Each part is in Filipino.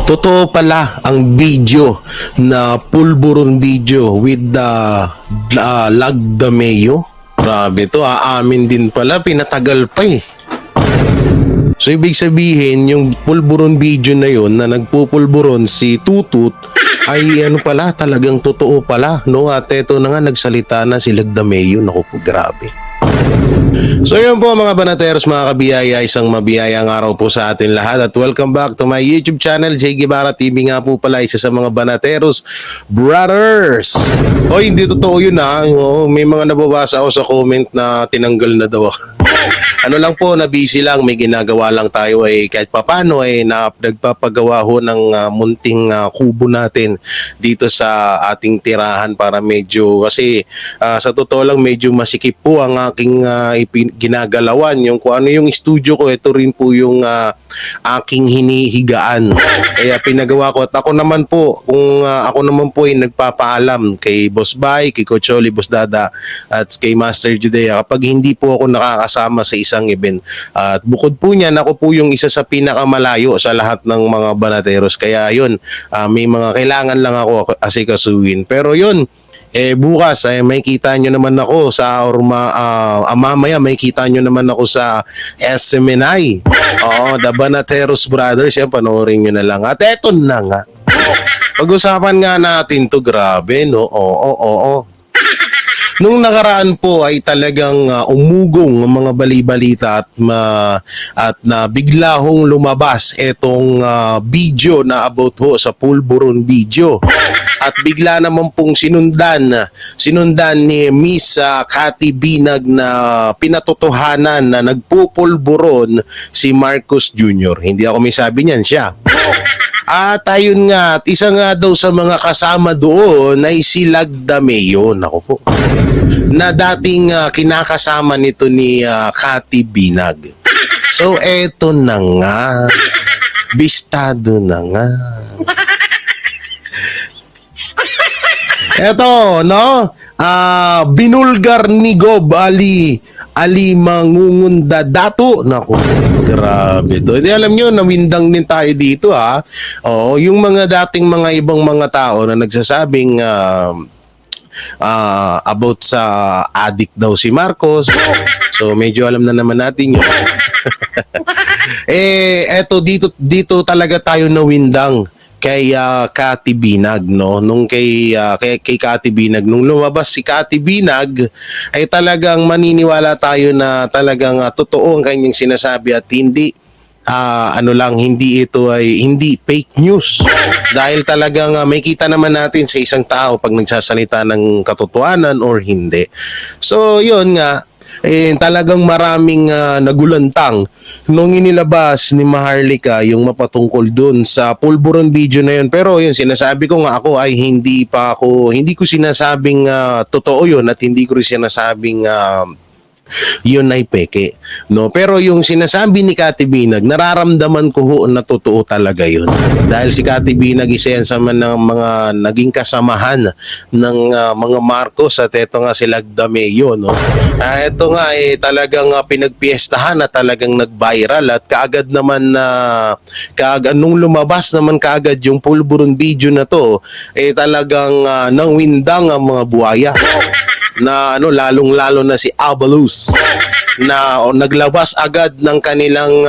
Totoo pala ang video na pulburon video with the Lagdameo. Grabe to, aamin din pala, pinatagal pa eh. So ibig sabihin, yung pulburon video na yon na nagpupulburon si Tutut ay ano pala, talagang totoo pala, no? At eto na nga, nagsalita na si Lagdameo. Naku po, grabe. So yun po mga banateros, mga kabiyaya, isang mabiyayang araw po sa atin lahat at welcome back to my YouTube channel, Jay Guevara TV nga po pala, isa sa mga banateros brothers. O hindi totoo yun ha, may mga nababasa ako sa comment na tinanggal na daw ako. Ano lang po, na busy lang, may ginagawa lang tayo ay kahit papano ay nagpapagawa ho ng munting kubo natin dito sa ating tirahan para medyo, kasi sa totoo lang medyo masikip po ang aking ginagalawan. Yung kung ano yung studio ko, ito rin po yung aking hinihigaan. Kaya pinagawa ko at ako naman po, kung ako naman po ay nagpapaalam kay Boss Bay, kay Coach Oli, Boss Dada at kay Master Judea kapag hindi po ako nakakasama sa isang event. At bukod po niyan, ako po yung isa sa pinakamalayo sa lahat ng mga banateros. Kaya yun, may mga kailangan lang ako asikasuhin. Pero yun, bukas may kita nyo naman ako sa mamaya may kita nyo naman ako sa SMNI. Oo, The Banateros Brothers. Yan, panoorin nyo na lang. At eto na nga. Pag-usapan nga natin to, grabe, no? Oo. Nung nakaraan po ay talagang umugong ang mga bali-balita at na bigla hong lumabas itong video na about ho sa pulburon video. At bigla naman pong sinundan ni Miss Cathy Binag na pinatotohanan na nagpupulburon si Marcos Jr. Hindi ako may sabi niyan, siya. At ayun nga, at isa nga daw sa mga kasama doon ay si Lagdameo, nako po, na dating kinakasama nito ni Cathy Binag. So eto na nga, bistado na nga. Eto, no? Binulgar ni Gob Ali Mangungunda Dato. Naku, grabe to. Hindi, alam nyo, nawindang din tayo dito ha. Oo, yung mga dating mga ibang mga tao na nagsasabing about sa addict daw si Marcos. So medyo alam na naman natin yun. Eto dito talaga tayo nawindang kay Cathy Binag, no? Nung kay Cathy Binag, nung lumabas si Cathy Binag, ay talagang maniniwala tayo na talagang totoo ang kanyang sinasabi at hindi hindi ito ay hindi fake news. Dahil talagang may kita naman natin sa isang tao pag nagsasalita ng katotohanan or hindi. So, yun nga, talagang maraming nagulantang nung inilabas ni Maharlika yung mapatungkol dun sa pulburon video na yun. Pero yun, sinasabi ko nga, ako ay hindi ko sinasabing totoo yun at hindi ko rin sinasabing yun ay peke, no? Pero yung sinasabi ni Cathy Binag, nararamdaman ko ho na totoo talaga yun. Dahil si Cathy Binag isa yan sa mga naging kasamahan ng mga Marcos at eto nga si Lagdameo, no? Eto nga talagang pinagpiestahan at talagang nag-viral at kaagad naman nung lumabas naman kaagad yung pulburon video na to, talagang nangwindang ang mga buhaya. Na lalong-lalo na si Abalus na naglabas agad ng kanilang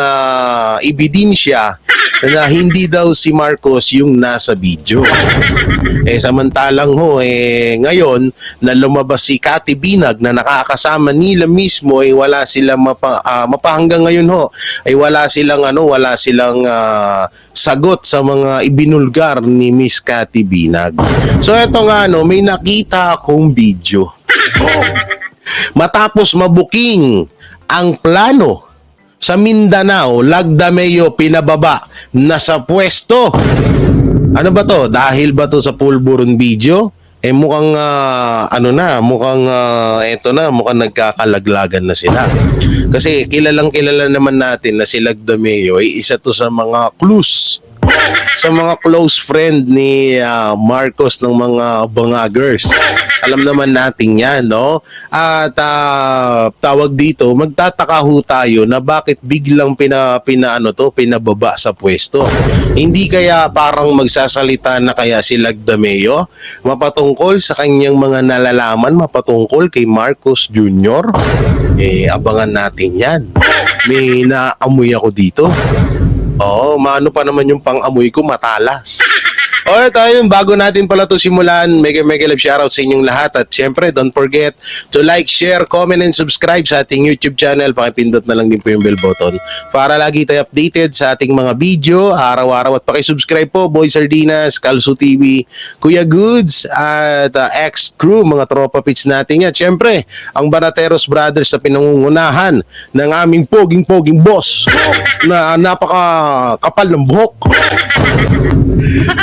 ebidensya na hindi daw si Marcos yung nasa video. Samantalang ngayon na lumabas si Cathy Binag na nakakasama nila mismo ay wala silang mapahanggang ngayon ay wala silang sagot sa mga ibinulgar ni Miss Cathy Binag. So eto nga may nakita akong video. Matapos mabuking ang plano sa Mindanao, Lagdameo pinababa na sa pwesto. Ano ba to? Dahil ba to sa pulburon video? Mukhang mukhang nagkakalaglagan na sila. Kasi kilalang kilala naman natin na si Lagdameo ay isa to sa mga clues sa mga close friend ni Marcos ng mga bangagers. Alam naman natin yan, no? At tawag dito, magtataka ho tayo na bakit biglang pinababa sa pwesto. Hindi kaya parang magsasalita na kaya si Lagdameo mapatungkol sa kanyang mga nalalaman, mapatungkol kay Marcos Jr.? Abangan natin yan. May naamoy ako dito. Oo, maano pa naman yung pang-amoy ko, matalas. Alright, ayun, bago natin pala ito simulan, mega love shoutout sa inyong lahat. At syempre, don't forget to like, share, comment, and subscribe sa ating YouTube channel. Pakipindot na lang din po yung bell button para lagi tayo updated sa ating mga video araw-araw. At pakisubscribe po, Boy Sardinas, Calzo TV, Kuya Goods, at ex-crew, mga tropa pits natin. At syempre, ang Banateros Brothers sa pinangungunahan ng aming poging-poging boss na napaka-kapal ng buhok.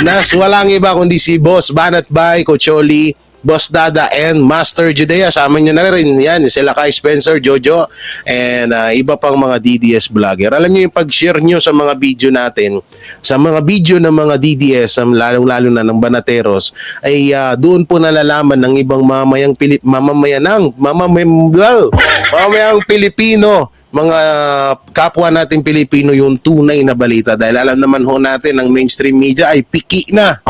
Nas walang iba kundi si Boss Banat Bay, Cocholi, Boss Dada, and Master Judea. Sama nyo na rin yan, sila kay Spencer, Jojo, and iba pang mga DDS vlogger. Alam nyo yung pag-share nyo sa mga video natin, sa mga video ng mga DDS, lalong-lalo na ng Banateros, ay doon po nalalaman ng ibang mamayang Pilipino, mga kapwa natin Pilipino yung tunay na balita. Dahil alam naman ho natin ang mainstream media ay piki na.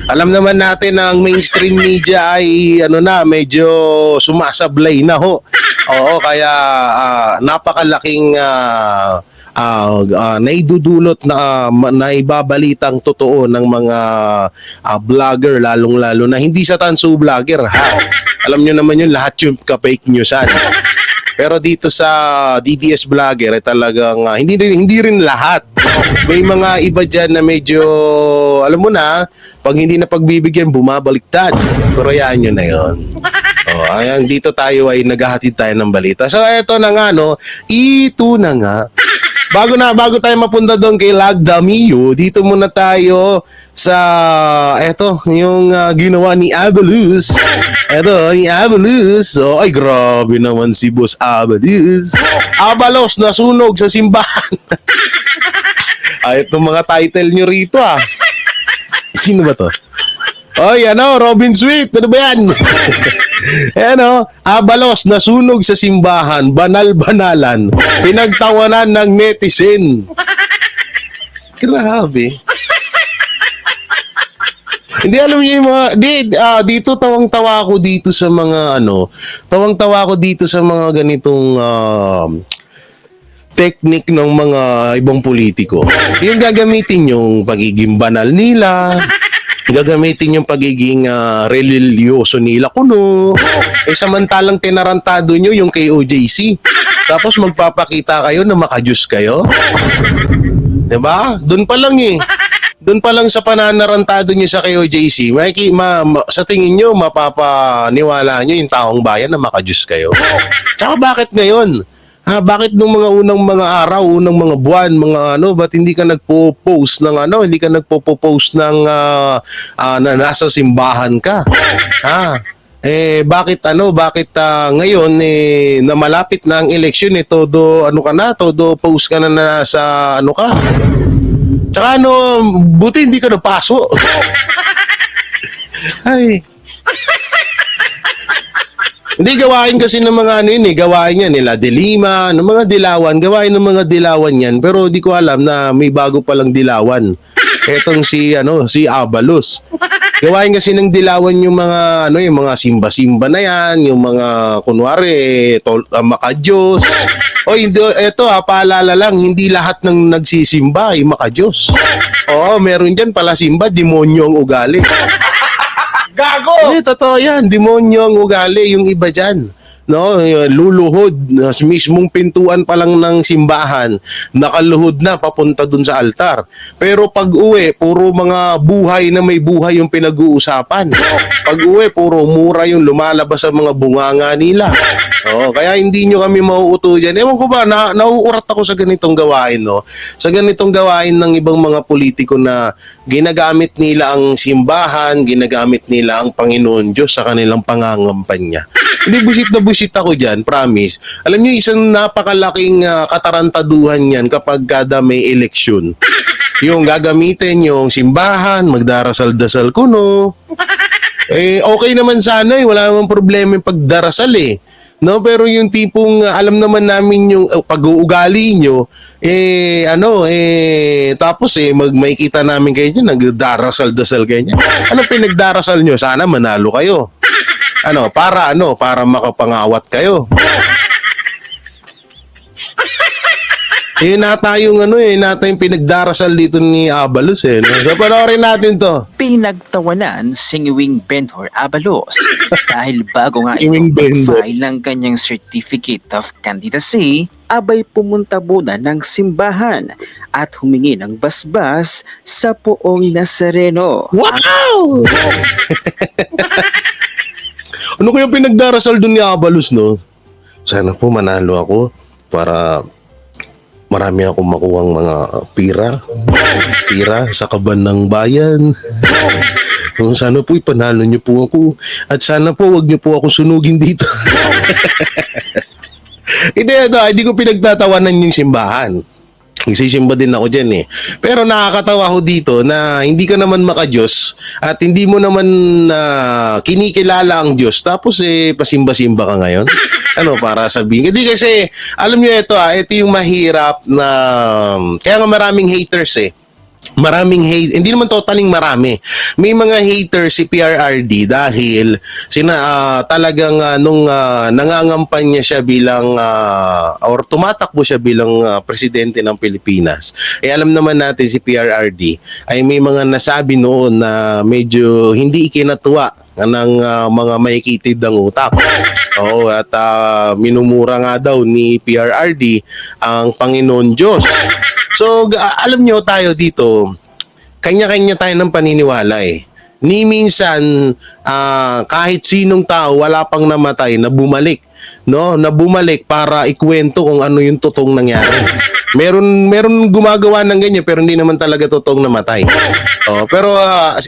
Alam naman natin na ang mainstream media ay medyo sumasablay na ho. Oo, kaya napakalaking naidudulot na naibabalitang totoo ng mga vlogger, lalong-lalo na hindi sa tanso vlogger, ha. Alam nyo naman yun, lahat yung ka-fake newsan. Pero dito sa DDS vlogger ay talagang hindi rin lahat. May mga iba dyan na medyo, alam mo na, pag hindi na pagbibigyan, bumabaliktad. Kurayaan nyo na yun. Ayan, dito tayo ay naghahatid tayo ng balita. So, eto na nga, ito na nga. Bago tayo mapunta doon kay Lagdameo, dito muna tayo sa yung ginawa ni Abaluz. Ni Abaluz. Ay, grabe naman si Boss Abaluz. Abalos nasunog sa simbahan. Ay, itong mga title nyo rito, Sino ba to? Robin Sweet. Ano ba yan? Abalos nasunog sa simbahan, banal-banalan, pinagtawanan ng netizen. Grabe. Hindi, alam niyo yung mga dito tawang-tawa ako dito sa mga tawang-tawa ako dito sa mga ganitong technique ng mga ibang politiko. Yung gagamitin yung pagiging banal nila, gagamitin yung pagiging religyoso nila kuno. Samantalang tinarantado nyo yung kay OJC. Tapos magpapakita kayo na makajus kayo. Diba? Doon pa lang Doon pa lang sa pananarantado nyo sa kay OJC, sa tingin nyo, mapapaniwala nyo yung taong bayan na makajus kayo. Tsaka bakit ngayon? Bakit nung mga unang mga araw, unang mga buwan, ba't hindi ka nagpo-post ng hindi ka nagpo-post ng na nasa simbahan ka? Bakit ngayon na malapit na ang eleksyon todo todo post ka na nasa ka? Tsaka buti hindi ka napaso. Ay. Hindi, gawain kasi ng mga gawain yan nila, Delima, ng mga dilawan, gawain ng mga dilawan yan, pero di ko alam na may bago palang dilawan. Etong si Abalos. Gawain kasi ng dilawan yung mga yung mga simba-simba na yan, yung mga kunwari makajos. Paalala lang, hindi lahat ng nagsisimba ay makajos. Meron diyan pala simba, demonyo ang ugali. Gago! Totoo yan. Demonyo ang ugali yung iba dyan. Luluhod. Mismong pintuan pa lang ng simbahan, nakaluhod na papunta dun sa altar. Pero pag uwi, puro mga buhay na may buhay yung pinag-uusapan. Pag uwi, puro mura yung lumalabas sa mga bunganga nila. Kaya hindi nyo kami mauuto dyan. Ewan ko ba, nauurat ako sa ganitong gawain, Sa ganitong gawain ng ibang mga politiko na ginagamit nila ang simbahan, ginagamit nila ang Panginoon Diyos sa kanilang pangangampanya. Hindi, busit ako dyan, promise. Alam nyo, isang napakalaking katarantaduhan yan kapag kada may eleksyon. yung gagamitin yung simbahan, magdarasal-dasal kuno. Okay naman sana wala namang problema yung pagdarasal No, pero yung tipong alam naman namin yung pag-uugali nyo, tapos makikita namin kayo dyan, nagdarasal-dasal kayo dyan. Anong pinagdarasal nyo? Sana manalo kayo. Para makapangawat kayo. Nata yung nata yung pinagdarasal dito ni Abalos no? So panoorin natin to. Pinagtawanan si Ngwing Benhur Abalos dahil bago nga ito Ngwing Benhur. mag-file ng kanyang Certificate of Candidacy, abay pumunta muna ng simbahan at humingi ng basbas sa Poong Nazareno. Wow! Ano kaya pinagdarasal dun ni Abalos, no? Sana po manalo ako para marami akong makuhang mga pira sa kaban ng bayan. Sana po ipanalo niyo po ako at sana po wag niyo po ako sunugin dito. Hindi ko pinagtatawanan yung simbahan. Nagsisimba din ako dyan Pero nakakatawa ho dito na hindi ka naman makadiyos at hindi mo naman kinikilala ang Diyos tapos pasimba-simba ka ngayon. Para sabihin. Hindi kasi, alam nyo ito yung mahirap na, kaya nga maraming haters Maraming hate, hindi naman totaling marami. May mga haters si PRRD dahil talagang nung nangangampanya siya bilang or tumatakbo siya bilang presidente ng Pilipinas. Alam naman natin si PRRD ay may mga nasabi noon na medyo hindi ikinatuwa ng mga maikitid ng utak. At minumura nga daw ni PRRD ang Panginoon Diyos. So, alam nyo tayo dito, kanya-kanya tayo ng paniniwala Ni minsan, kahit sinong tao, wala pang namatay na bumalik. No? Na bumalik para ikwento kung ano yung totoong nangyari. Meron gumagawa ng ganyan pero hindi naman talaga totoong namatay. Pero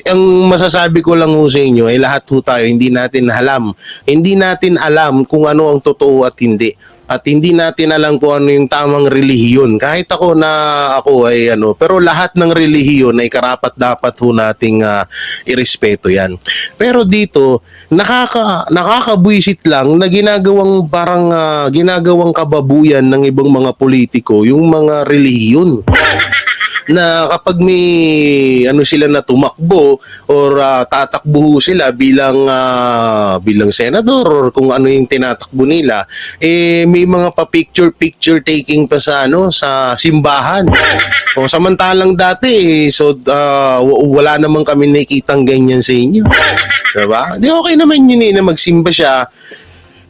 ang masasabi ko lang ho sa inyo ay lahat ho tayo hindi natin alam. Hindi natin alam kung ano ang totoo at hindi. At hindi natin alam kung ano yung tamang relihiyon. Kahit ako ay pero lahat ng relihiyon ay karapat dapat ho nating irespeto yan. Pero dito, nakakabwisit lang na ginagawang kababuyan ng ibang mga politiko yung mga relihiyon. Na kapag may sila na tumakbo or tatakbo sila bilang senador or kung ano yung tinatakbo nila may mga pa-picture taking pa sa sa simbahan. Samantalang dati wala naman kami nakikitang ganyan sa inyo. Diba? Di okay naman yun na magsimba siya.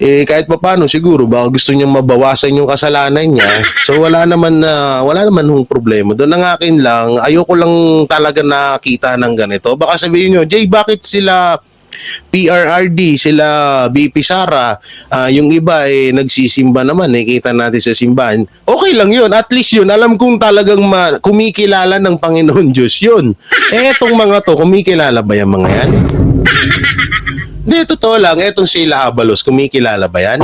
Kahit papaano siguro baka gusto niyang mabawasan yung kasalanan niya. So wala naman hong problema. Doon ang akin lang, ayoko lang talaga nakita ng ganito. Baka sabihin niyo, Jay, bakit sila PRRD, sila BP Sara, yung iba nagsisimba naman, nakikita natin sa simbahan. Okay lang yun, at least yun, alam kong talagang kumikilala ng Panginoon Diyos yun. Etong mga to, kumikilala ba yung mga yan? Hindi, totoo lang. Etong sila Abalos, kumikilala ba yan?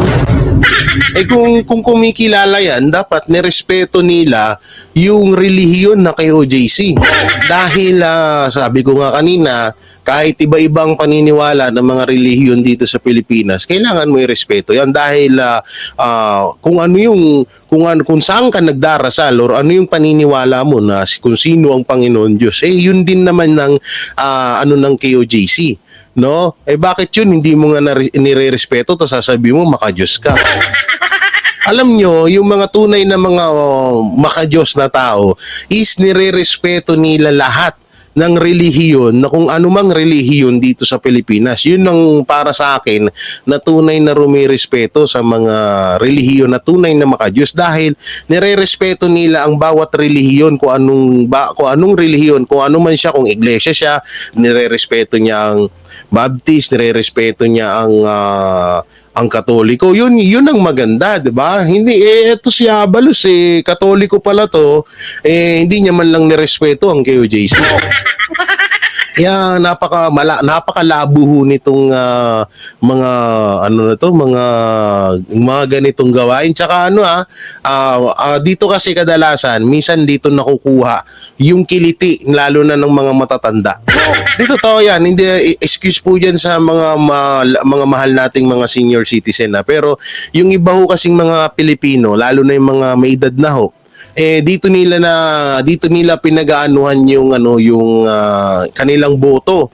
Kung kumikilala yan, dapat nirespeto nila yung relihiyon na kay OJC. Dahil, sabi ko nga kanina, kahit iba-ibang paniniwala ng mga relihiyon dito sa Pilipinas, kailangan mo irespeto yan. Dahil, kung saan ka nagdarasal or ano yung paniniwala mo na kung sino ang Panginoon Diyos, yun din naman ng, ng KOJC. No? Bakit yun? Hindi mo nga nire-respeto tapos sasabihin mo makadiyos ka. Alam nyo, yung mga tunay na mga makadiyos na tao is nire-respeto nila lahat ng relihiyon na kung anumang relihiyon dito sa Pilipinas. Yun ang para sa akin na tunay na rumirespeto sa mga relihiyon na tunay na makadiyos dahil nire-respeto nila ang bawat relihiyon kung anong relihiyon, kung ano man siya, kung iglesia siya, nire-respeto niya ang Baptist, nire-respeto niya ang Katoliko. Yun ang maganda, 'di ba? Hindi eto si Abalos Katoliko pala to, hindi niya man lang nirespeto ang KOJC. Kaya napakalabo ho nitong mga ano na to, mga ganitong gawain. Tsaka dito kasi kadalasan minsan dito nakukuha yung kiliti lalo na ng mga matatanda. Dito to yan, hindi excuse po diyan sa mga mahal nating mga senior citizen pero yung iba ho kasing mga Pilipino, lalo na yung mga may edad na ho, dito nila pinag-aanuhan yung kanilang boto.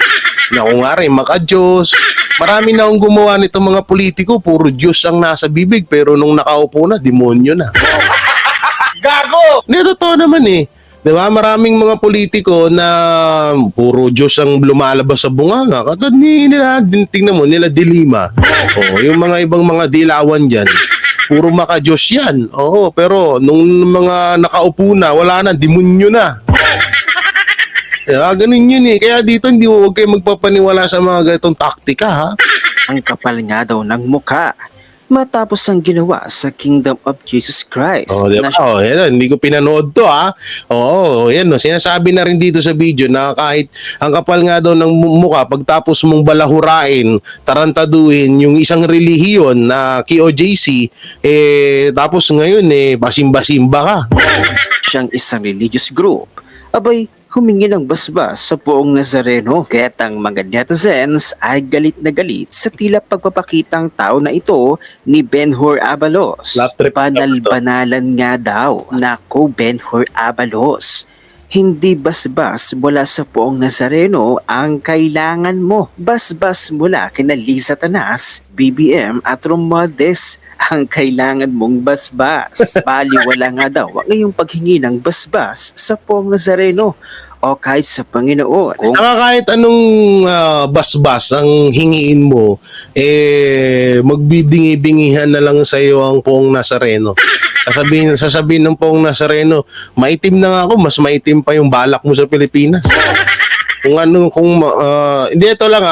Na kung nga rin maka-Diyos. Marami na akong gumawa nitong mga politiko, puro Diyos ang nasa bibig pero nung nakaupo na, demonyo na. Gago! Hindi, totoo naman eh. 'Di ba? Maraming mga politiko na puro Diyos ang lumalabas sa bunganga. Katulad tingnan mo nila Dilima. Yung mga ibang mga dilawan diyan. Puro maka-Diyos yan. Oo, pero nung mga nakaupo na, wala na, demonyo na. Ganun yun eh. Kaya dito, huwag kayo magpapaniwala sa mga ganitong taktika, ha? Ang kapal nga daw ng muka matapos ang ginawa sa Kingdom of Jesus Christ. Diba? Hindi ko pinanood to, ha? Yan, sinasabi na rin dito sa video na kahit ang kapal nga daw ng mukha, pagtapos mong balahurain, tarantaduhin yung isang relihiyon na KOJC, tapos ngayon, basimba-simba ka. Siyang isang religious group, abay, humingi ng basbas sa Poong Nazareno. Kaya't ang mga netizens ay galit na galit sa tila pagpapakitang tao na ito ni Ben-Hur Abalos. Banal-banalan nga daw. Nako, Ben-Hur Abalos. Hindi basbas mula sa Poong Nazareno ang kailangan mo. Basbas mula kina Liza Tanas, BBM at Romualdez ang kailangan mong basbas. Baliwala nga daw ang iyong paghingi ng basbas sa Poong Nazareno o kahit sa Panginoon. Kahit anong basbas ang hingiin mo, magbibingi-bingihan na lang sa iyo ang Poong Nazareno. Sasabihin ng Poong Nazareno, maitim na nga ako, mas maitim pa yung balak mo sa Pilipinas. Hindi, ito lang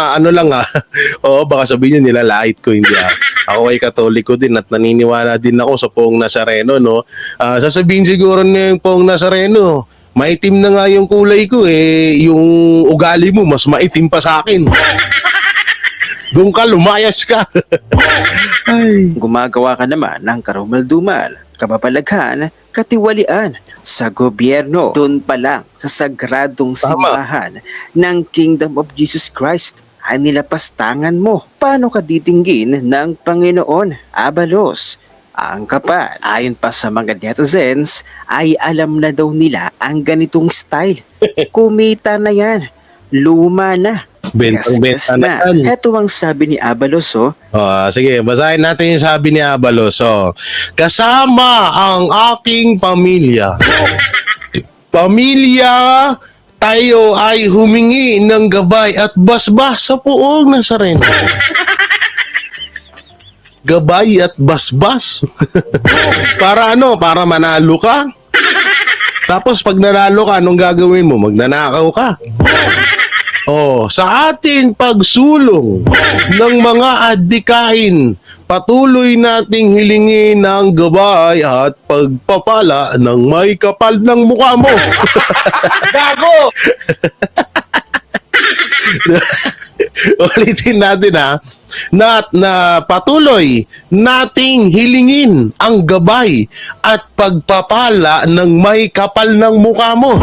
Oo, baka sabihin nyo nilalait ko, hindi Ako ay Katoliko din at naniniwala din ako sa Poong Nazareno, no? Sasabihin siguro na yung Poong Nazareno, maitim na nga yung kulay ko, yung ugali mo mas maitim pa sa akin. Doon ka, lumayas ka. Ay. Gumagawa ka naman ng karumal-dumal, kababalaghan, katiwalian sa gobyerno. Doon pa lang sa sagradong simbahan ng Kingdom of Jesus Christ ay nilapastangan mo. Paano ka titinggin ng Panginoon? Abalos, ang kapal. Ayon pa sa mga netizens, ay alam na daw nila ang ganitong style. Kumita na yan. Luma na. Bentang-benta na yan. Ito ang sabi ni Abalos, sige, basahin natin yung sabi ni Abalos. Kasama ang aking pamilya. Pamilya, tayo ay humingi ng gabay at basbas sa Poong Nazareno. Gabay at basbas? Para Para manalo ka? Tapos pag nanalo ka, anong gagawin mo? Magnanakaw ka? Sa ating pagsulong ng mga adikain, patuloy nating hilingin ang gabay at pagpapala ng may kapal ng mukha mo. Gago! Ulitin natin na patuloy nating hilingin ang gabay at pagpapala ng may kapal ng mukha mo.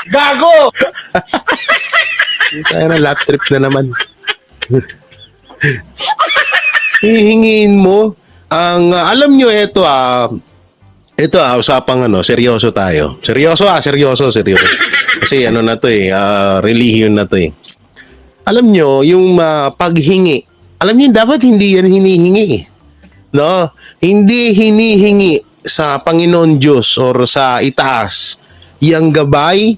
Gago! Kaya na lap trip na naman. Hihingiin mo ang alam nyo ito usapang seryoso tayo. Seryoso. Kasi na to relihiyon na to Alam nyo, yung paghingi, alam nyo, dapat hindi yan hinihingi. No? Hindi hinihingi sa Panginoon Diyos or sa itaas yang gabay,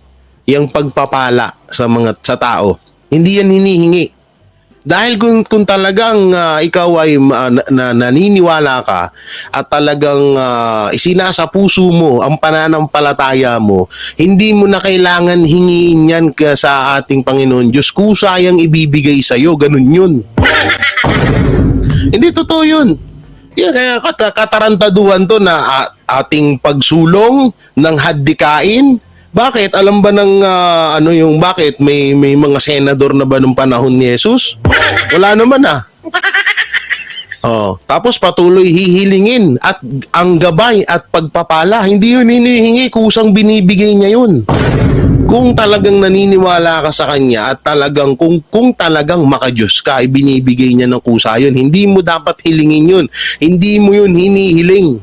yang pagpapala sa tao. Hindi yan hinihingi. Dahil kung talagang ikaw ay naniniwala ka at talagang isinasa puso mo ang pananampalataya mo, hindi mo na kailangan hingiin yan sa ating Panginoon Diyos. Kusa yang ibibigay sa iyo, ganun yun. Hindi totoo yun. Yeah, kaya katarantaduhan to na ating pagsulong ng hadikain, Bakit? Alam ba ng bakit may mga senador na ba nung panahon ni Jesus? Wala naman ah. Oh, tapos patuloy hihilingin at ang gabay at pagpapala, hindi yun hinihingi, kusang binibigay niya yun. Kung talagang naniniwala ka sa kanya at talagang kung talagang makadiyos ka, ibinibigay niya ng kusa yun. Hindi mo dapat hilingin yun. Hindi mo yun hinihiling.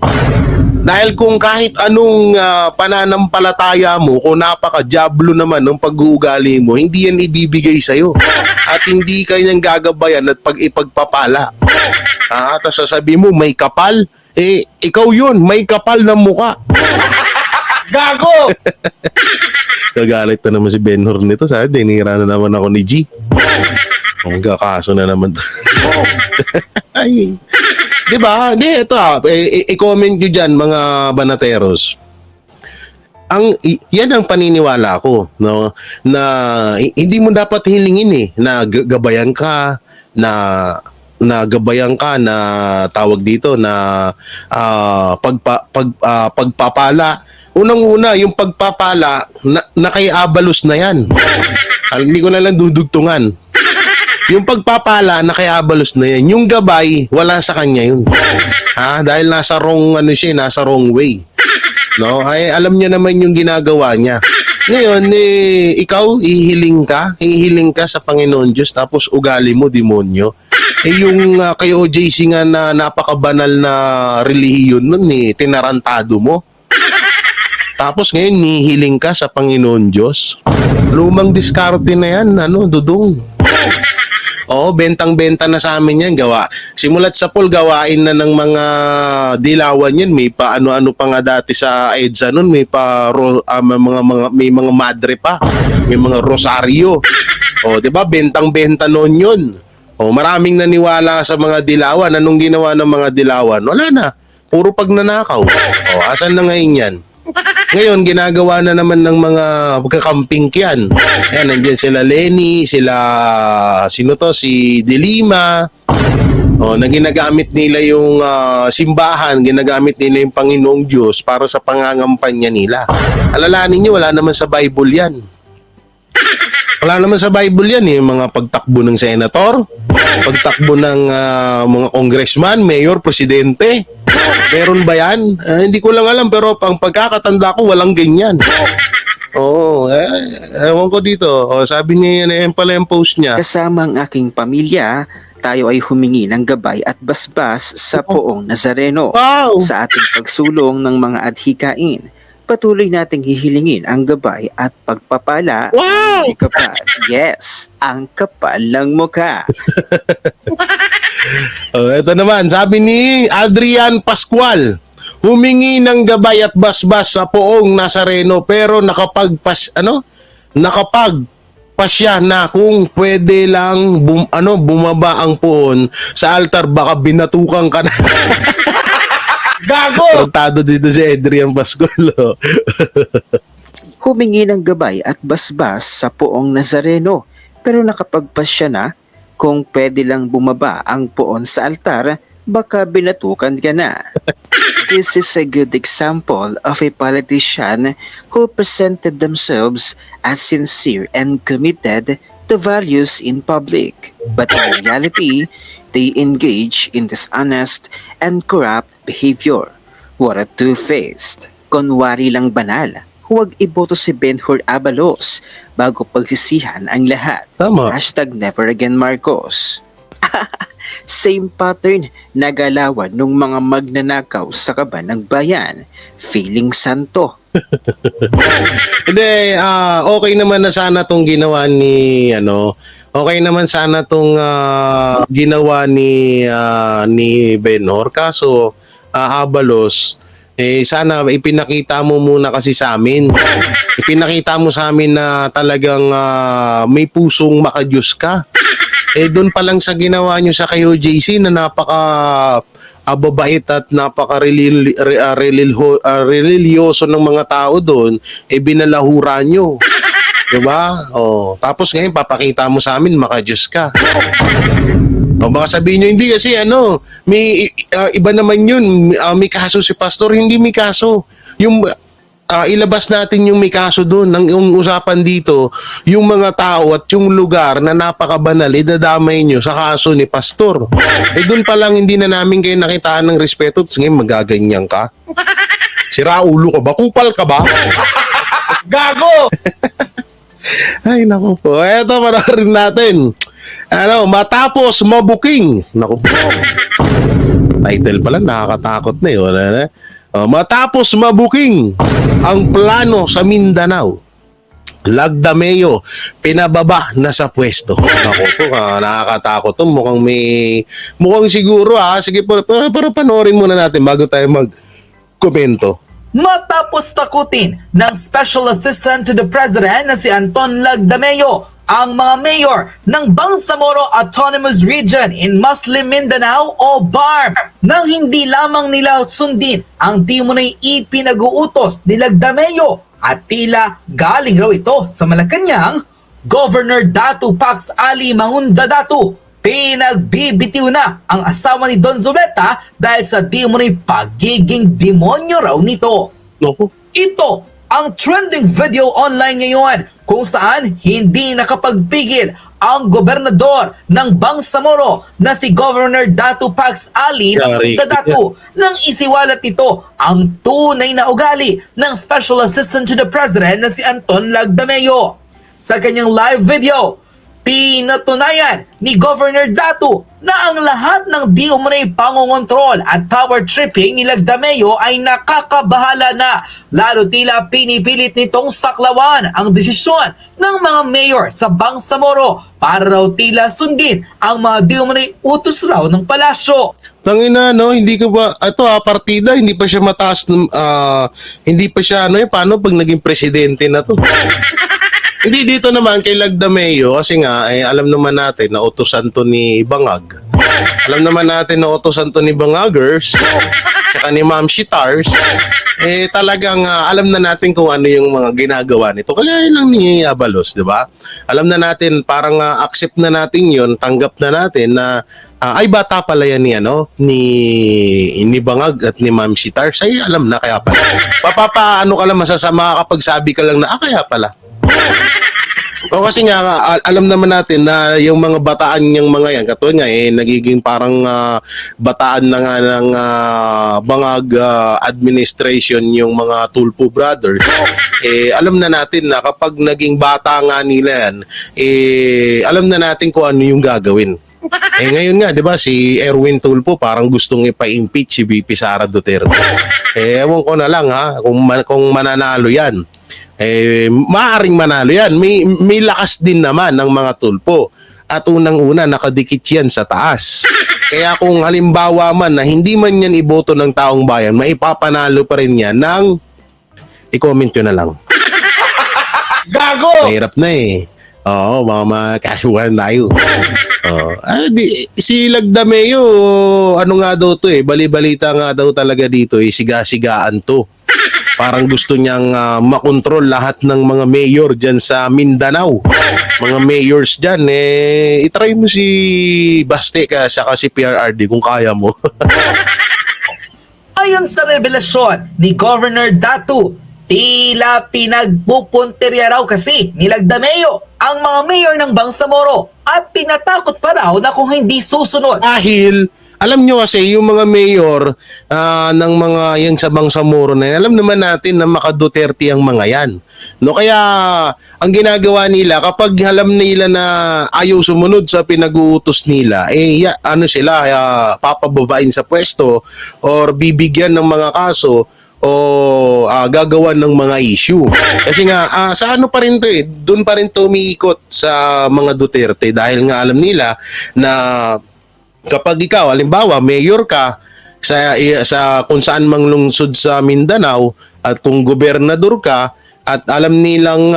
Dahil kung kahit anong pananampalataya mo, kung napaka-diablo naman ng pag-uugali mo, hindi yan ibibigay sa'yo. At hindi kanyang gagabayan at ipagpapala. Tapos sasabihin mo, may kapal. Ikaw yun, may kapal na muka. Gago! Gagalit na naman si Benhur nito. Sabi, dinira na naman ako ni G. Ang kakaso na naman to. Ay. Diba? Ito i-comment nyo dyan, mga banateros. Yan ang paniniwala ko, no? Na hindi mo dapat hilingin na gabayan ka, na tawag dito na pagpapala. Unang-una, yung pagpapala na kay Abalos na yan. Hindi ko na lang dudugtungan. Yung pagpapala na kay Abalos na yan, yung gabay, wala sa kanya yun. Dahil nasa wrong way. No? Ay, alam niya naman yung ginagawa niya. Ngayon, ikaw, hihiling ka sa Panginoon Diyos, tapos ugali mo, demonyo. Yung kay OJC nga na napakabanal na relihiyon nun, tinarantado mo. Tapos ngayon, hihiling ka sa Panginoon Diyos. Lumang diskarte na yan, dudong. Oo, bentang-benta na sa amin yan, gawa. Simulat sa pool, gawain na ng mga dilawan yan. May pa ano-ano pa nga dati sa EDSA nun, may mga madre pa, may mga rosaryo. O, 'di ba? Bentang-benta noon 'yun. O, maraming naniwala sa mga dilawan. Anong ginawa ng mga dilawan? Wala na. Puro pagnanakaw. O, asan na ngayon yan? Ngayon, ginagawa na naman ng mga pagkakamping yan. Ayan, nandiyan sila Lenny, si De Lima. Na ginagamit nila yung simbahan, ginagamit nila yung Panginoong Diyos para sa pangangampanya nila. Alalahanin nyo, wala naman sa Bible yan. Wala naman sa Bible yan, mga pagtakbo ng senator, pagtakbo ng mga congressman, mayor, presidente. Meron ba yan? Hindi ko lang alam, pero ang pagkakatanda ko, walang ganyan. Oo, ewan ko dito. Sabi niya yan pala yung post niya. Kasama ang aking pamilya, tayo ay humingi ng gabay at basbas sa Poong Nazareno. Wow! Sa ating pagsulong ng mga adhikain, patuloy nating hihilingin ang gabay at pagpapala. Wow! Ang kapal. Yes, ang kapal ng mukha. Ito naman, sabi ni Adrian Pascual, humingi ng gabay at basbas sa Poong Nazareno pero nakapagpasya na kung pwede lang bumaba ang poon sa altar, baka binatukan ka na. Gago! Tratado dito si Adrian Pascual. Humingi ng gabay at basbas sa Poong Nazareno pero nakapagpasya na kung pwede lang bumaba ang poon sa altar, baka binatukan ka na. This is a good example of a politician who presented themselves as sincere and committed to values in public. But in reality, they engage in dishonest and corrupt behavior. What a two-faced. Kunwari lang banal. Huwag iboto si Benhur Abalos bago pagsisihan ang lahat. Tama. #never again Marcos. Same pattern na galawan ng mga magnanakaw sa kaban ng bayan. Feeling santo. Hindi, okay naman na sana tong ginawa ni okay naman sana tong ginawa ni Benhur, kaso Abalos, sana ipinakita mo muna kasi sa amin. Ipinakita mo sa amin na talagang may pusong makadiyos ka. Doon pa lang sa ginawa nyo sa kay OJC na napaka babait at napaka religyoso ng mga tao doon, binalahura nyo. Diba? Tapos ngayon papakita mo sa amin makadiyos ka. Baka sabihin nyo, hindi kasi may iba naman yun, may kaso si pastor, hindi may kaso. ilabas natin yung may kaso doon. Yung usapan dito, yung mga tao at yung lugar na napakabanal, idadamay nyo sa kaso ni Pastor. Doon pa lang hindi na namin kayo nakitaan ng respeto, tapos ngayon magaganyan ka. Sira ulo ka ba? Kupal ka ba? Gago! Ay, naku po. Eto, panoorin natin. Matapos mabuking. Naku po. Title pala, nakakatakot na yun. Matapos mabuking ang plano sa Mindanao, Lagdameo, pinababa na sa pwesto. Naku po, nakakatakot to. Mukhang siguro Sige po, pero panoorin muna natin bago tayo mag-komento. Matapos takutin ng Special Assistant to the President na si Anton Lagdameo ang mga mayor ng Bangsamoro Autonomous Region in Muslim Mindanao o BARM nang hindi lamang nila sundin ang di mo'y ipinag-uutos ni Lagdameo at tila galing raw ito sa Malacanang. Governor Datu Pax Ali Mahunda Datu, pinagbibitiw na ang asawa ni Don Zuleta dahil sa di mo'y pagiging demonyo raw nito. Naku. Ito ang trending video online ngayon kung saan hindi nakapagpigil ang gobernador ng Bangsamoro na si Governor Datu Pax Ali Mahunda Datu nang isiwalat nito ang tunay na ugali ng Special Assistant to the President na si Anton Lagdameo. Sa kanyang live video, pinatunayan ni Governor Datu na ang lahat ng di umano'y pangongontrol at power tripping ni Lagdameo ay nakakabahala na, lalo tila pinipilit nitong saklawan ang desisyon ng mga mayor sa Bangsamoro para raw tila sundin ang mga di umano'y utos raw ng palasyo. Tangina, hindi ko ba, partida, hindi pa siya mataas, hindi pa siya, paano pag naging presidente na to? Hindi, dito naman kay Lagdameo kasi nga alam naman natin na utusan to ni Bangag. Alam naman natin na utusan to ni Bangagers saka ni Ma'am Shitars. Talagang alam na natin kung ano yung mga ginagawa nito. Kaya lang niyabalos, di ba? Alam na natin, parang accept na natin yun, tanggap na natin na ay bata pala yan ni Bangag at ni Ma'am Shitars. Ay alam na kaya pala. Papaano ka lang masasama kapag sabi ka lang na kaya pala. O kasi nga alam naman natin na yung mga bataan niyang mga yan katulad nga nagiging parang bataan na nga ng Bangag administration yung mga Tulfo brothers. Alam na natin na kapag naging bata nga nila yan, alam na natin kung ano yung gagawin. Ngayon nga, 'di ba, si Erwin Tulfo parang gustong ipa-impeach si VP Sara Duterte. Ewan ko na lang kung mananalo 'yan. Maaaring manalo yan. May lakas din naman ng mga Tulfo. At unang-una, nakadikit yan sa taas. Kaya kung halimbawa man na hindi man yan iboto ng taong bayan, maipapanalo pa rin yan ng i-comment nyo na lang. Gago! Mahirap na Oo, mga casual tayo. Si Lagdameo, ano nga daw to bali-balita nga daw talaga dito siga-sigaan to. Parang gusto niyang makontrol lahat ng mga mayor dyan sa Mindanao. Mga mayors dyan, itry mo si Baste ka saka si PRRD kung kaya mo. Ayon sa revelasyon ni Governor Datu, tila pinagpupuntirya raw kasi ni Lagdameo ang mga mayor ng Bangsamoro at tinatakot pa raw na kung hindi susunod. Dahil alam nyo kasi, yung mga mayor ng mga yan sa Bangsamoro na yan, alam naman natin na maka-Duterte ang mga yan. Kaya ang ginagawa nila, kapag alam nila na ayaw sumunod sa pinag-uutos nila, papababain sa pwesto or bibigyan ng mga kaso o gagawan ng mga issue. Kasi nga, sa ano pa rin to doon pa rin to umiikot sa mga Duterte dahil nga alam nila na kapag ikaw, halimbawa, mayor ka sa kung saan mang lungsod sa Mindanao at kung gobernador ka at alam nilang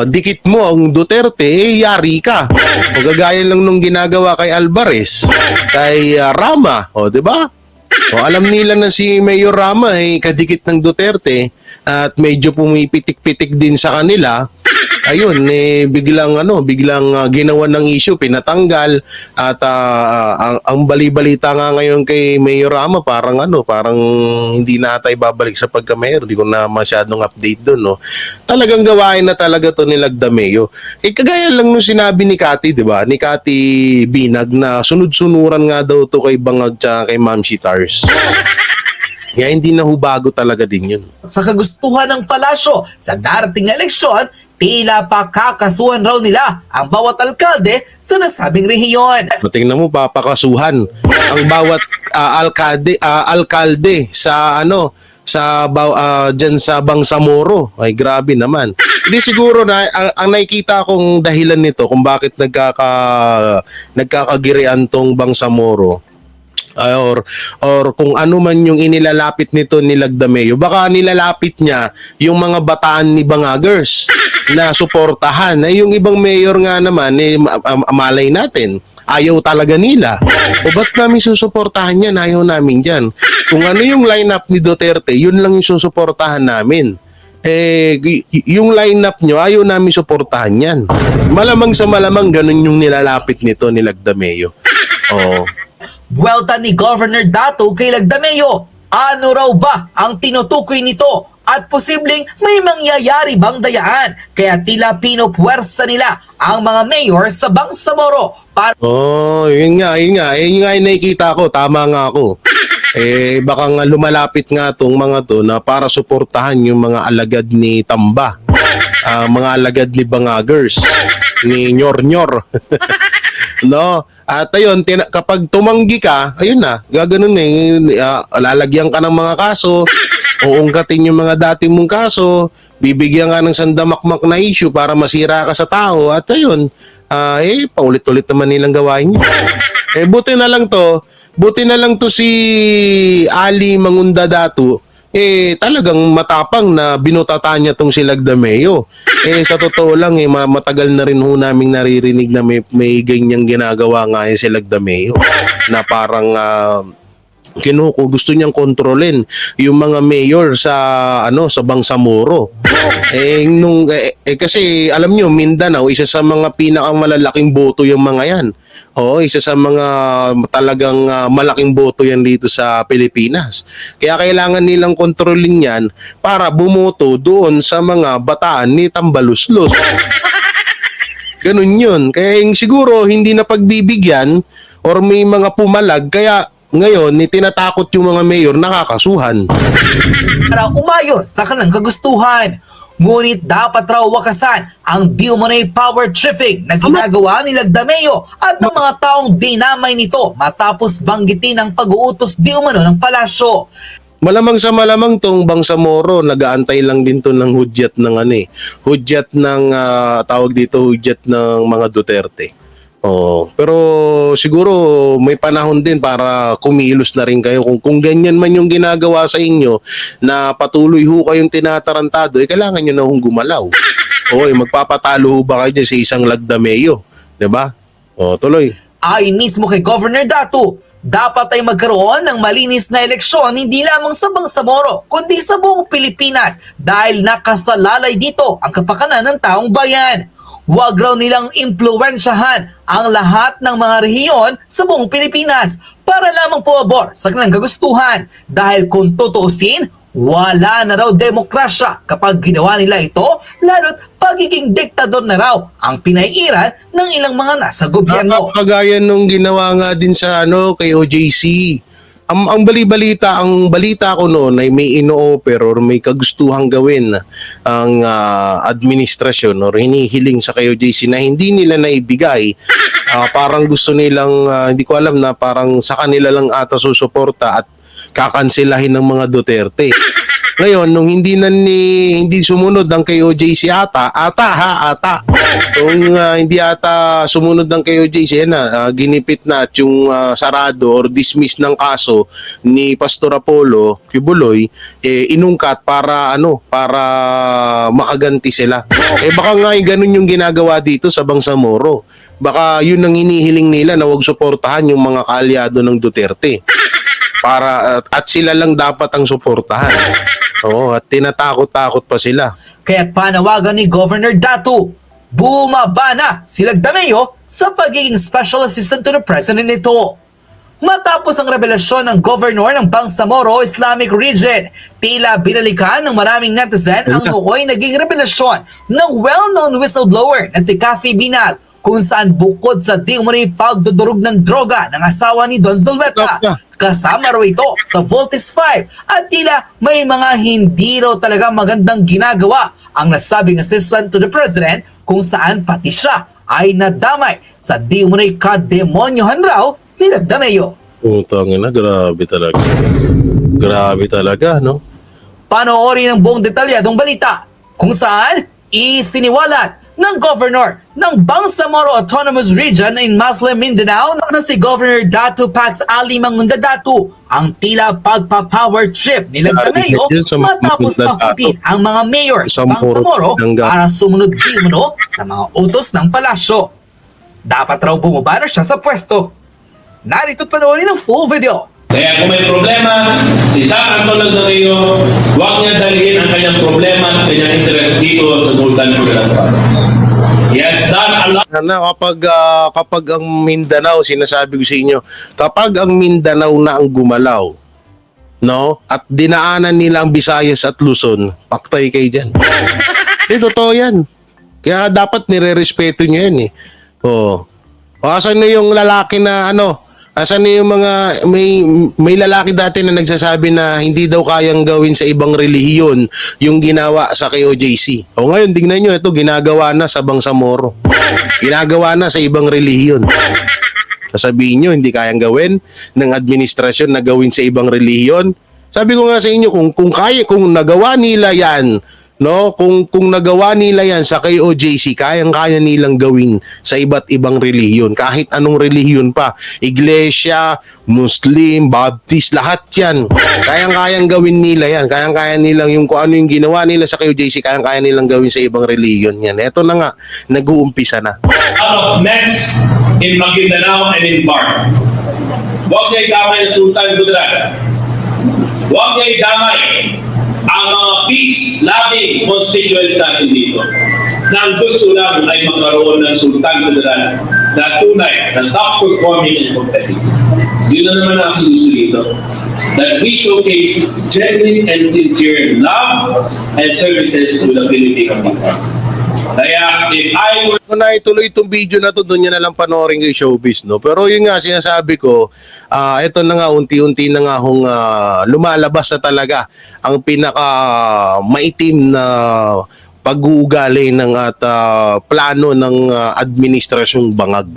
dikit mo ang Duterte, yari ka. O gagaya lang nung ginagawa kay Alvarez, kay Rama, di ba? O alam nila na si Mayor Rama kadikit ng Duterte at medyo pumipitik-pitik din sa kanila. ayun, biglang ginawa ng issue, pinatanggal at ang bali-balita nga ngayon kay Mayor Rama parang hindi na tayo babalik sa pagka-mayor. Hindi ko na masyadong update doon, no. Talagang gawain na talaga to ni Lagdameo. Kagaya lang nung sinabi ni Cathy, 'di ba? Ni Cathy Binag na sunod-sunuran nga daw to kay Bangag tsaka kay Ma'am Shitars. Kaya hindi na bago talaga din yun. Sa kagustuhan ng palasyo sa darating na eleksyon, tila pa kakasuhan raw nila ang bawat alkalde sa nasabing rehiyon. Tingnan mo, papakasuhan ang bawat alkalde sa dyan sa Bangsamoro. Ay grabe naman. Hindi siguro na ang nakikita kong dahilan nito kung bakit nagkakagirian tong Bangsamoro or kung ano man yung inilalapit nito ni Lagdameo, baka nilalapit niya yung mga bataan ni Bangagers na suportahan. Ay yung ibang mayor nga naman, malay natin, ayaw talaga nila. O ba't namin susuportahan yan? Ayaw namin dyan. Kung ano yung lineup ni Duterte, yun lang yung susuportahan namin. Yung lineup nyo, ayaw namin suportahan yan. Malamang sa malamang, ganun yung nilalapit nito ni Lagdameo. Oo. Buwelta ni Governor Dato kay Lagdameo. Ano raw ba ang tinutukoy nito? At posibleng may mangyayari bang dayaan? Kaya tila pinupuwersa nila ang mga mayor sa Bangsamoro para Yun nga yung nakikita ko, tama nga ako. Baka nga lumalapit nga tong mga to na para suportahan yung mga alagad ni Tamba, mga alagad ni Bangagers, ni Nyor-Nyor. No? At ayun, kapag tumanggi ka, ayun na, gaganon lalagyan ka ng mga kaso, uungkatin yung mga dati mong kaso, bibigyan ka ng sandamakmak na issue para masira ka sa tao, at ayun, paulit-ulit naman nilang gawain yun. Buti na lang to si Ali Mangunda Datu, talagang matapang na binutata niya tong si Lagdameo. Sa totoo lang, matagal na rin ho naming naririnig na may ganyang ginagawa nga si Lagdameo na parang gusto niyang kontrolin yung mga mayor sa Bangsamoro. Kasi alam niyo, Mindanao, isa sa mga pinakamalalaking boto yung mga yan. Isa sa mga talagang malaking boto yan dito sa Pilipinas. Kaya kailangan nilang kontrolin yan para bumoto doon sa mga bataan ni Tambaluslos. Ganun yun. Kaya siguro hindi na pagbibigyan or may mga pumalag, kaya ngayon, tinatakot yung mga mayor nakakasuhan. para umayon sa kanilang kagustuhan. Ngunit dapat raw wakasan ang di-umano'y power tripping na ginagawa ni Lagdameo at ng mga taong dinamay nito matapos banggitin ang pag-uutos di-umano ng palasyo. Malamang sa malamang tong Bangsamoro, nag-aantay lang din to ng hudyat ng hudyat ng hudyat ng mga Duterte. Pero siguro may panahon din para kumilos na rin kayo. Kung ganyan man yung ginagawa sa inyo na patuloy ho kayong tinatarantado, kailangan nyo na hong gumalaw. Magpapatalo ho ba kayo sa isang Lagdameo? Diba? Tuloy. Ayon mismo kay Governor Dato, dapat ay magkaroon ng malinis na eleksyon hindi lamang sa Bangsamoro kundi sa buong Pilipinas dahil nakasalalay dito ang kapakanan ng taong bayan. Huwag raw nilang impluwensyahan ang lahat ng mga rehiyon sa buong Pilipinas para lamang pumabor sa kanilang kagustuhan dahil kung tutuusin, wala na raw demokrasya kapag ginawa nila ito, lalo't pagiging diktador na raw ang pinaiiral ng ilang mga nasa gobyerno. Kagaya nung ginawa nga din sa kay OJC. Ang balita ko noon ay may ino-offer or may kagustuhang gawin ang administrasyon or hinihiling sa kay OJC na hindi nila naibigay. Parang gusto nilang, hindi ko alam na parang sa kanila lang ata susuporta at kakansilahin ng mga Duterte. Ngayon, nung hindi sumunod ang kay OJC ata. Kung hindi ata sumunod ang kay OJC, ginipit na at yung sarado or dismiss ng kaso ni Pastor Apollo Kibuloy, inungkat para makaganti sila. Baka nga ganun yung ginagawa dito sa Bangsamoro. Baka yun ang hinihiling nila na wag suportahan yung mga kaalyado ng Duterte. at sila lang dapat ang suportahan. Oo, at tinatakot-takot pa sila. Kaya't panawagan ni Governor Datu, bumaba na si Lagdameo sa pagiging Special Assistant to the President nito. Matapos ang revelasyon ng Governor ng Bangsamoro Islamic Region, tila binalikan ng maraming netizen ang nooy naging revelasyon ng well-known whistleblower na si Kathy Binag, kung saan bukod sa di umano'y pagdudurog ng droga ng asawa ni Don Zulueta, kasama raw ito sa Voltes 5 at tila may mga hindi raw talaga magandang ginagawa ang nasabing assistant to the president, kung saan pati siya ay nadamay sa di umano'y kademonyohan raw ni Lagdameo. Utangin na, grabe talaga. Grabe talaga, no? Panoorin ang buong detalyadong balita kung saan isiniwalat ng Governor ng Bangsamoro Autonomous Region in Muslim Mindanao na si Governor Datu Pax Ali Mangunda Datu ang tila pagpa-power trip ni Lagdameo matapos takutin ang mga mayor sa Bangsamoro para sumunod di umano sa mga utos ng palasyo. Dapat raw bumaba na siya sa pwesto. Narito't panoorin ang full video. Kaya kung may problema, si Sam Anton Lagdameo, huwag niya dalhin ang kanyang problema at kanyang interest dito sa Sultan Kudarat Province. He has done a lot. Kapag ang Mindanao, sinasabi ko sa inyo, kapag ang Mindanao na ang gumalaw, no? At dinaanan nila ang Visayas at Luzon, paktay kayo dyan. Totoo yan. Kaya dapat nire-respeto nyo yan eh. Oh. Asan na yung lalaki na asan na yung mga may lalaki dati na nagsasabi na hindi daw kayang gawin sa ibang relihiyon yung ginawa sa KOJC. O ngayon, tingnan nyo, ito ginagawa na sa Bangsamoro. Ginagawa na sa ibang relihiyon. Sasabihin nyo, hindi kayang gawin ng administrasyon na gawin sa ibang relihiyon. Sabi ko nga sa inyo, kung nagawa nila yan, no, kung nagawa nila yan sa KOJC, kayang-kaya nilang gawin sa iba't ibang relihiyon. Kahit anong relihiyon pa. Iglesia, Muslim, Baptist, lahat yan. Kayang-kayang gawin nila yan. Kayang-kaya nilang yung kung ano yung ginawa nila sa KOJC, kayang-kaya nilang gawin sa ibang relihiyon yan. Ito na nga, nag-uumpisa na. Out of mess in Maguindanao and in Park. Huwag niya idamay ang Sultan Kudarat. Huwag niya idamay ang mga peace-loving constituents natin dito na ang gusto lang ay magkaroon ng Sultan Kudarat na tunay, na top-performing and competitive. Yun na naman ang gusto dito. That we showcase genuine and sincere love and services to the Philippine people. Kaya if I were Kung naituloy itong video na to, doon nyo na lang panoorin kay Showbiz, no? Pero yun nga, sinasabi ko, ito na nga, unti-unti na nga hong lumalabas na talaga ang pinaka maitim na pag-uugali ng at plano ng administrasyong bangag.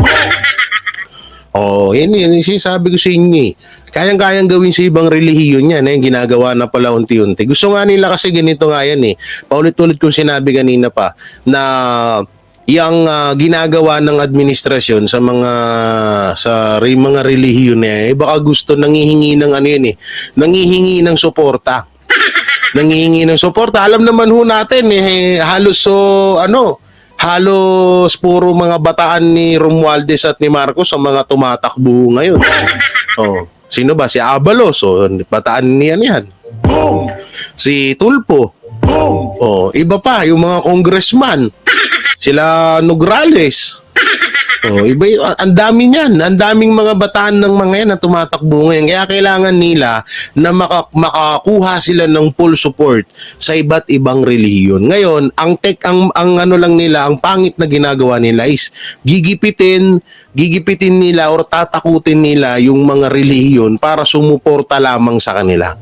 Yun sinasabi ko sa inyo eh. Kayang-kayang gawin sa ibang relihiyon yan, yung ginagawa na pala unti-unti. Gusto nga nila kasi ganito nga yan eh. Paulit-ulit kong sinabi kanina pa na yung ginagawa ng administrasyon sa mga relihiyon na yan, baka gusto nangihingi ng nangihingi ng suporta. Nangihingi ng suporta. Alam naman ho natin halos halos puro mga bataan ni Romualdez at ni Marcos ang mga tumatakbo ngayon. Sino ba? Si Abalos. Bataan niyan yan. Si Tulpo. Iba pa, yung mga congressman. Sila Nograles. Iba, ang dami niyan. Ang daming mga bataan ng mga yan na tumatakbo ngayon. Kaya kailangan nila na makakuha sila ng full support sa iba't ibang relihiyon. Ngayon, ang ano lang nila, ang pangit na ginagawa nila is gigipitin nila or tatakutin nila yung mga relihiyon para sumuporta lamang sa kanila.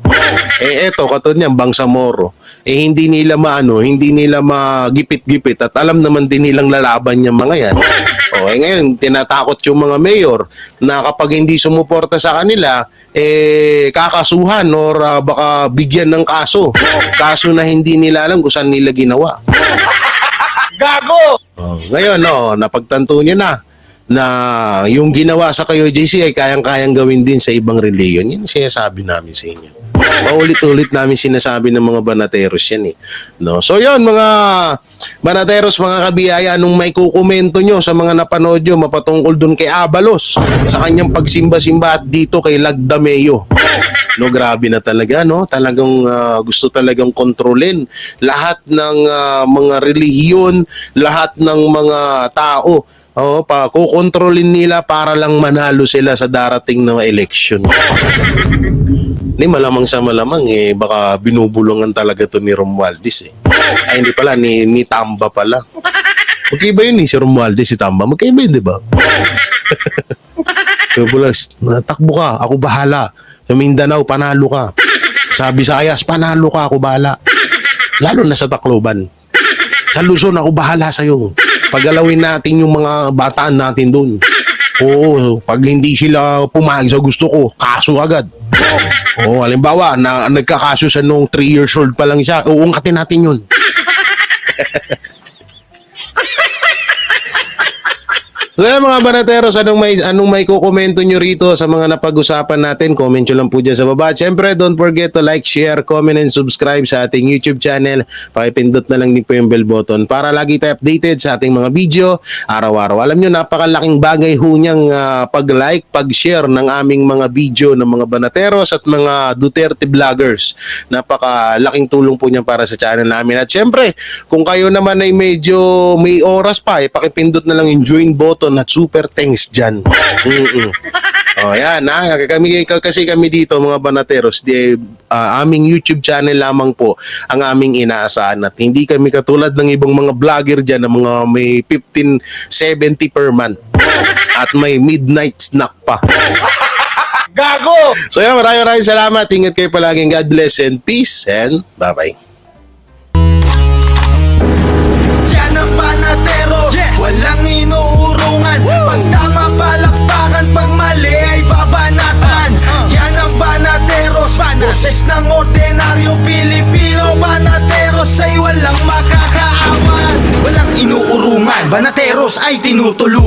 Eto, katulad niyan, Bangsamoro. Hindi nila hindi nila magipit-gipit at alam naman din nilang lalaban yung mga yan. Ngayon, tinatakot yung mga mayor na kapag hindi sumuporta sa kanila, kakasuhan or baka bigyan ng kaso. Kaso na hindi nila alam kung saan nila ginawa. Gago! Ngayon, napagtanto nyo na yung ginawa sa KOJC ay kayang-kayang gawin din sa ibang reliyon. Yan sinasabi namin sa inyo. Paulit-ulit namin sinasabi ng mga banateros yan eh. No? So yun mga banateros, mga kabiyaya, anong may kukomento nyo sa mga napanood nyo mapatungkol dun kay Abalos sa kanyang pagsimba-simba at dito kay Lagdameo? No, grabe na talaga, no? Talagang gusto talagang kontrolin lahat ng mga relihiyon, lahat ng mga tao. Kukontrolin nila para lang manalo sila sa darating na eleksyon. Ni malamang sa malamang baka binubulungan talaga to ni Romualdez eh. Ay hindi pala ni Tamba pala. Magkaiba yun si Romualdez, si Tamba. Magkaiba yun, di ba? Takbo ka, ako bahala. Sa Mindanao, panalo ka. Sa Visayas, panalo ka, ako bahala. Lalo na sa Tacloban. Sa Luzon, ako bahala sa'yo. Pagalawin natin yung mga bataan natin doon. Oo, pag hindi sila pumayag sa gusto ko, kaso agad. Oo, halimbawa, nagkakaso sa nung 3 years old pa lang siya, uungkatin natin yun. So yan mga banateros, anong may kukomento nyo rito sa mga napag-usapan natin? Comment nyo lang po dyan sa baba. At syempre, don't forget to like, share, comment, and subscribe sa ating YouTube channel. Pakipindot na lang din po yung bell button para lagi tayo updated sa ating mga video araw-araw. Alam nyo, napakalaking bagay ho niyang pag-like, pag-share ng aming mga video ng mga banateros at mga Duterte vloggers. Napakalaking tulong po niyan para sa channel namin. At syempre, kung kayo naman ay medyo may oras pa, pakipindot na lang yung join button at super thanks dyan. O yan, kasi kami dito mga banateros, aming YouTube channel lamang po ang aming inaasahan at hindi kami katulad ng ibang mga vlogger dyan na mga may 1570 per month at may midnight snack pa. Gago! So yan, maraming salamat. Ingat kayo palaging. God bless and peace and bye-bye. Yan ang banateros, walang inuurungan. Pag tama palakpakan, pag mali ay babanatan. Yan ang banateros, boses ng ordinaryong Pilipino. Banateros ay walang makakaawan, walang inuurungan. Banateros ay tinutulungan.